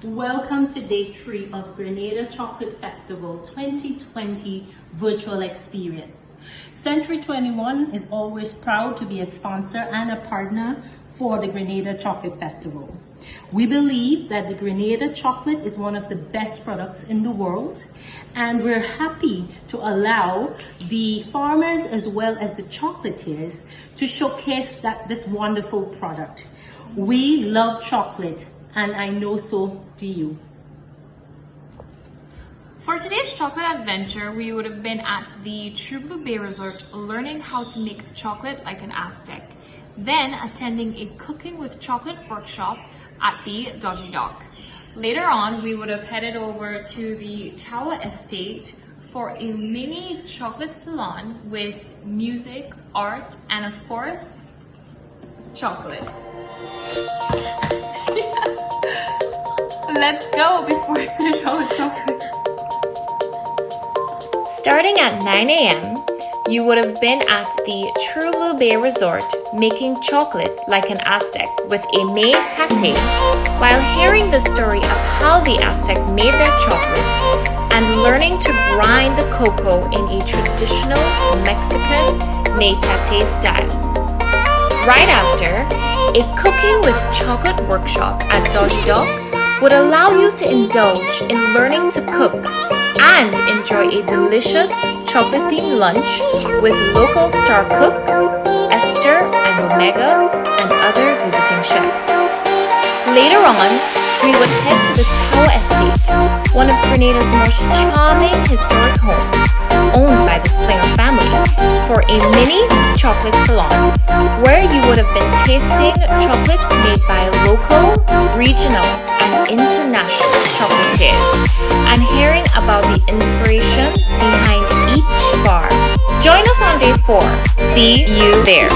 Welcome to day 3 of Grenada Chocolate Festival 2020 virtual experience. Century 21 is always proud to be a sponsor and a partner for the Grenada Chocolate Festival. We believe that the Grenada chocolate is one of the best products in the world, and we're happy to allow the farmers as well as the chocolatiers to showcase this wonderful product. We love chocolate, and I know so do you. For today's chocolate adventure, we would have been at the True Blue Bay Resort learning how to make chocolate like an Aztec, then attending a cooking with chocolate workshop at the Dodgy Dock. Later on, we would have headed over to the Tower Estate for a mini chocolate salon with music, art, and of course, chocolate. Let's go before we finish all the chocolate. Starting at 9 a.m., you would have been at the True Blue Bay Resort making chocolate like an Aztec with a maid tate, while hearing the story of how the Aztec made their chocolate and learning to grind the cocoa in a traditional Mexican maid tate style. Right after, a cooking with chocolate workshop at Dodgy Dock would allow you to indulge in learning to cook and enjoy a delicious chocolate-themed lunch with local star cooks, Esther and Omega, and other visiting chefs. Later on, we would head to the Tower Estate, one of Grenada's most charming historic homes, owned by the Slinger family, for a mini chocolate salon, where you would have been tasting chocolates made by local, regional, and international chocolatiers, and hearing about the inspiration behind each bar. Join us on day 4. See you there.